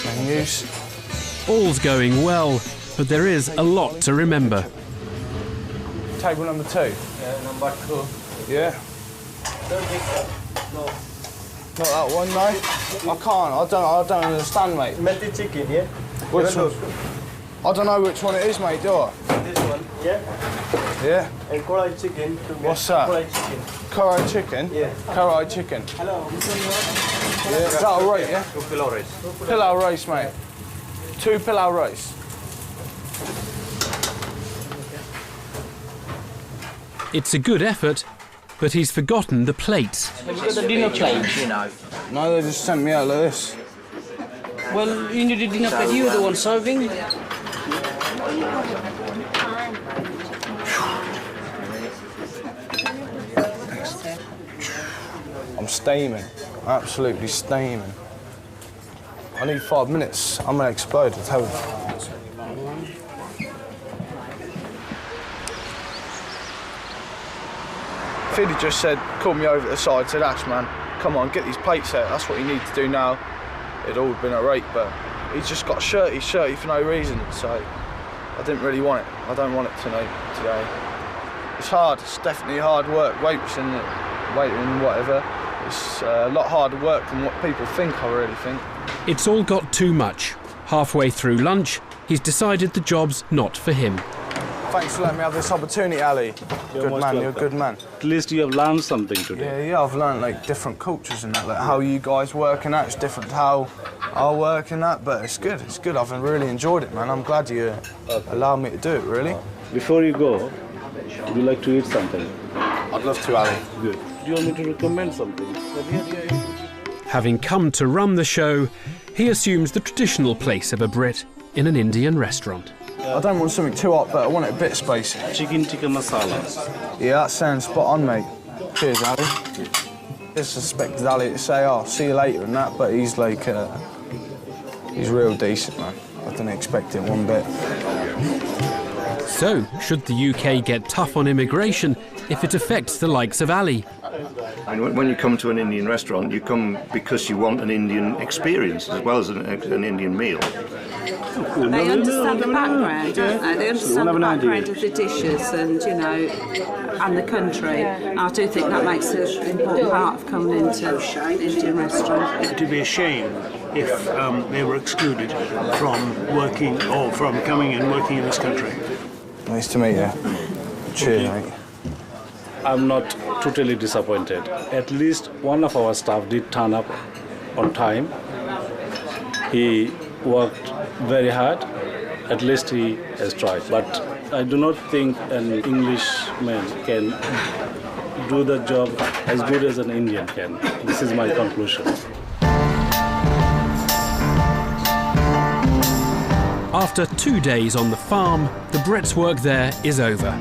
Menus. All's going well, but there is a lot to remember. Table number 2. Yeah, number 2. Yeah. No. Not that one, no. I can't. I don't understand, mate. Melted chicken, yeah? Which one? I don't know which one it is, mate, do I? This one, yeah? Yeah. And Korai chicken. What's that? Korai chicken. Korai chicken? Yeah. Korai chicken. Hello. Yeah. Is that all right, yeah? 2 pilau rice. Pilau rice, mate. 2 pilau rice. It's a good effort, but he's forgotten the plates. Have you got the dinner plate, you know? No, they just sent me out like this. Well, you need a dinner plate. You're the one serving. I'm steaming. Absolutely steaming. I need 5 minutes. I'm going to explode, I tell you. If he'd have just said, called me over to the side, said, Ash, man, come on, get these plates out. That's what you need to do now. It'd all been alright, but he's just got shirty for no reason, so I didn't really want it. I don't want it today. It's hard. It's definitely hard work. Waiting, whatever. It's a lot harder work than what people think, I really think. It's all got too much. Halfway through lunch, he's decided the job's not for him. Thanks for letting me have this opportunity, Ali. Good man, you're a good man. At least you have learned something today. Yeah, I've learned like different cultures and that, like how you guys work and that. It's different to how I work and that, but it's good. I've really enjoyed it, man. I'm glad you allowed me to do it, really. Before you go, would you like to eat something? I'd love to, Ali. Good. Do you want me to recommend something? Having come to run the show, he assumes the traditional place of a Brit in an Indian restaurant. I don't want something too hot, but I want it a bit spicy. Chicken tikka masala. Yeah, that sounds spot on, mate. Cheers, Ali. I suspected Ali to say, "Oh, see you later" and that, but he's like, he's real decent, man. I didn't expect it one bit. So, should the UK get tough on immigration if it affects the likes of Ali? I mean, when you come to an Indian restaurant, you come because you want an Indian experience as well as an Indian meal. They understand the background, don't they? They understand the background of the dishes and, you know, and the country. And I do think that makes an important part of coming into an Indian restaurant. It would be a shame if they were excluded from working or from coming and working in this country. Nice to meet you. Cheers, mate. I'm not totally disappointed. At least one of our staff did turn up on time. He worked very hard. At least he has tried. But I do not think an Englishman can do the job as good as an Indian can. This is my conclusion. After 2 days on the farm, the Brits' work there is over.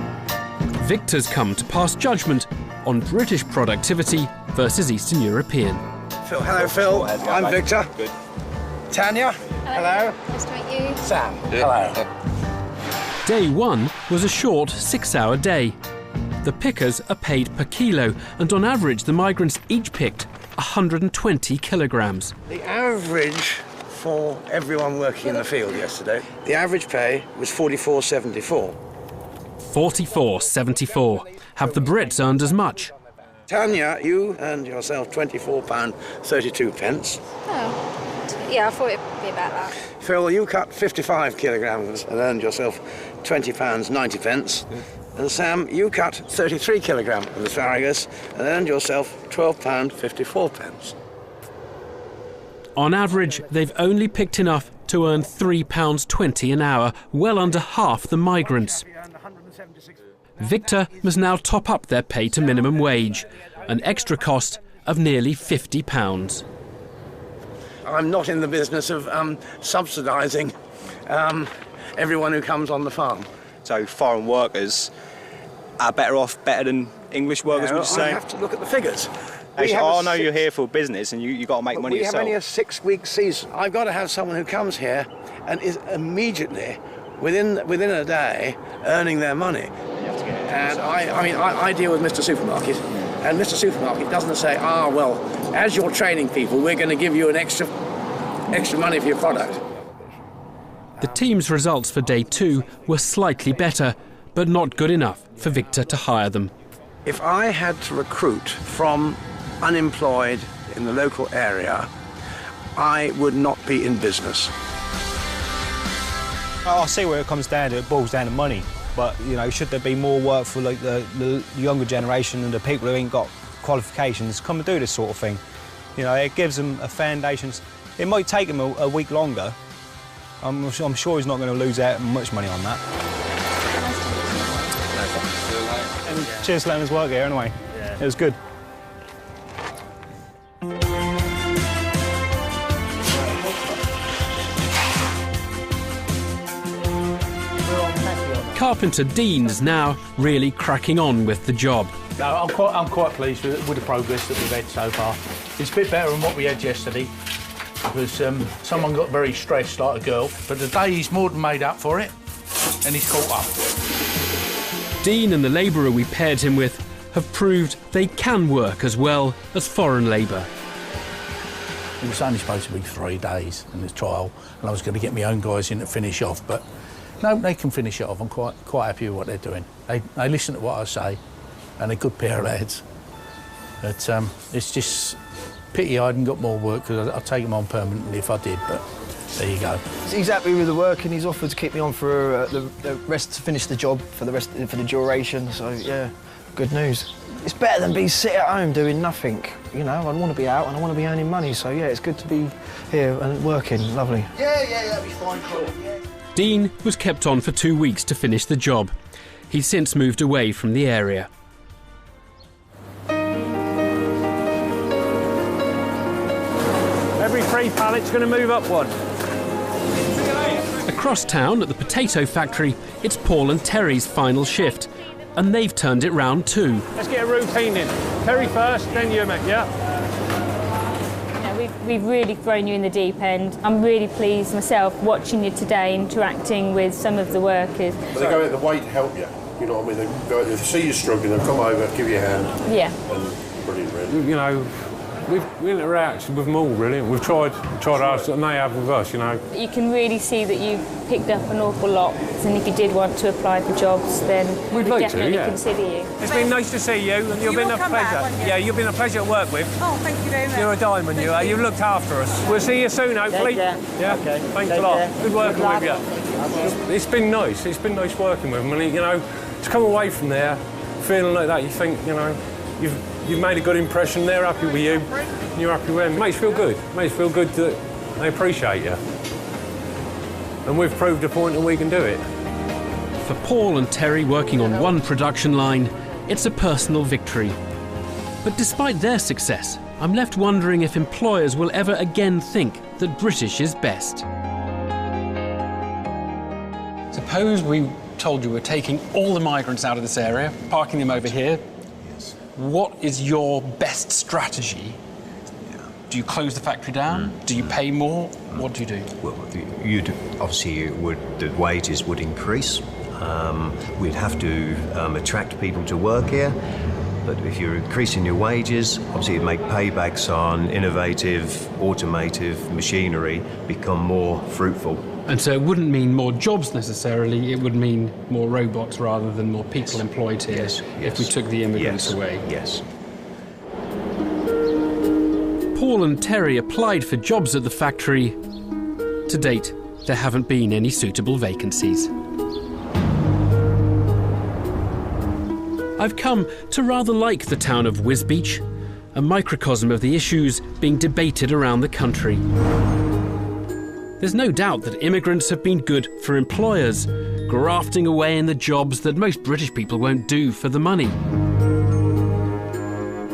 Victor's come to pass judgment on British productivity versus Eastern European. Phil, hello, Phil. I'm Victor. Good. Tanya. Hello. Nice to meet you. Sam. Hello. Day one was a short 6-hour day. The pickers are paid per kilo, and on average the migrants each picked 120 kilograms. The average for everyone working in the field yesterday, the average pay was $44.74. $44.74. Have the Brits earned as much? Tanya, you earned yourself £24.32. Oh, yeah, I thought it'd be about that. Phil, you cut 55 kilograms and earned yourself £20.90. And Sam, you cut 33 kilograms of asparagus and earned yourself £12.54. On average, they've only picked enough to earn £3.20 an hour, well under half the migrants. Victor must now top up their pay to minimum wage, an extra cost of nearly £50. I'm not in the business of subsidising everyone who comes on the farm. So foreign workers are better than English workers, would you say? I have to look at the figures. Actually, I know you're here for business and you got to make money yourself. We have only a 6-week season. I've got to have someone who comes here and is immediately, within a day, earning their money. And I deal with Mr. Supermarket, and Mr. Supermarket doesn't say, well, as you're training people, we're going to give you an extra money for your product. The team's results for day 2 were slightly better, but not good enough for Victor to hire them. If I had to recruit from unemployed in the local area, I would not be in business. I see where it comes down to. It boils down to money. But, you know, should there be more work for like the younger generation and the people who ain't got qualifications come and do this sort of thing? You know, it gives them a foundation. It might take him a week longer. I'm sure he's not going to lose out much money on that. And cheers for letting us work here anyway. Yeah. It was good. Carpenter Dean's now really cracking on with the job. No, I'm quite pleased with the progress that we've had so far. It's a bit better than what we had yesterday, because someone got very stressed, like a girl. But today he's more than made up for it, and he's caught up. Dean and the labourer we paired him with have proved they can work as well as foreign labour. It was only supposed to be 3 days in this trial, and I was going to get my own guys in to finish off, but No, they can finish it off. I'm quite happy with what they're doing. They listen to what I say, and they're a good pair of lads. But it's just pity I hadn't got more work, because I'd take them on permanently if I did, but there you go. He's happy with the work, and he's offered to keep me on for the rest, to finish the job for the duration, so yeah, good news. It's better than being sit at home doing nothing, you know. I want to be out and I want to be earning money, so yeah, it's good to be here and working. Lovely. Yeah, that'll be fine, cool. Yeah. Dean was kept on for 2 weeks to finish the job. He's since moved away from the area. Every 3 pallets going to move up one. Across town at the potato factory, it's Paul and Terry's final shift, and they've turned it round too. Let's get a routine in. Terry first, then you, mate, yeah? We've really thrown you in the deep end. I'm really pleased myself watching you today, interacting with some of the workers. But they go out the way to help you, you know what I mean? They go out, if they see you struggling, they'll come over, give you a hand. Yeah. And brilliant, really. You know, we've interacted with them all, really. We've tried ours, and they have with us, you know. You can really see that you've picked up an awful lot, and if you did want to apply for jobs, then we'd like definitely to, consider you. It's been nice to see you, and you've been a pleasure. Yeah, you've been a pleasure to work with. Oh, thank you very much. You're a diamond, you are. You've looked after us. We'll see you soon, hopefully. Yeah, okay. Thanks a lot. Good working with you. It's been nice. It's been nice working with them. And, you know, to come away from there feeling like that, you think, you know, you've made a good impression. They're happy with you. You're happy with them. It makes you feel good. It makes you feel good that they appreciate you. And we've proved a point that we can do it. For Paul and Terry working on one production line, it's a personal victory. But despite their success, I'm left wondering if employers will ever again think that British is best. Suppose we told you we're taking all the migrants out of this area, parking them over here. Yes. What is your best strategy? Do you close the factory down? Do you pay more? What do you do? Well, the wages would increase. We'd have to attract people to work here. But if you're increasing your wages, obviously it'd make paybacks on innovative, automotive machinery become more fruitful. And so it wouldn't mean more jobs necessarily, it would mean more robots rather than more people employed here if we took the immigrants away. Yes. Paul and Terry applied for jobs at the factory. To date, there haven't been any suitable vacancies. I've come to rather like the town of Wisbech, a microcosm of the issues being debated around the country. There's no doubt that immigrants have been good for employers, grafting away in the jobs that most British people won't do for the money.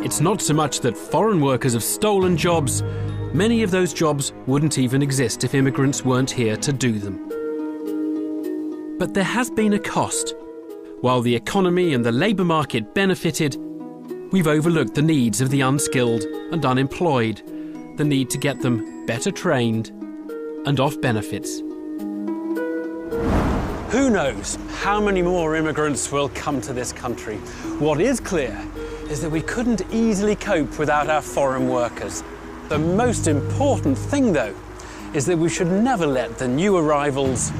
It's not so much that foreign workers have stolen jobs. Many of those jobs wouldn't even exist if immigrants weren't here to do them. But there has been a cost. While the economy and the labour market benefited, we've overlooked the needs of the unskilled and unemployed, the need to get them better trained and off benefits. Who knows how many more immigrants will come to this country? What is clear is that we couldn't easily cope without our foreign workers. The most important thing, though, is that we should never let the new arrivals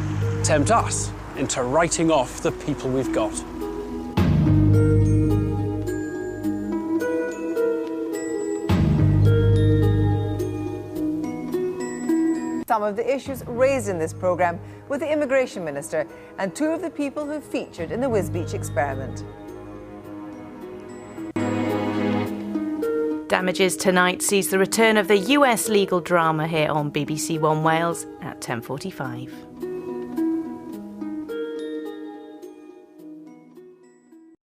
tempt us into writing off the people we've got. Some of the issues raised in this programme with the Immigration Minister and two of the people who featured in the Wisbech experiment. Damages Tonight sees the return of the US legal drama here on BBC One Wales at 10:45.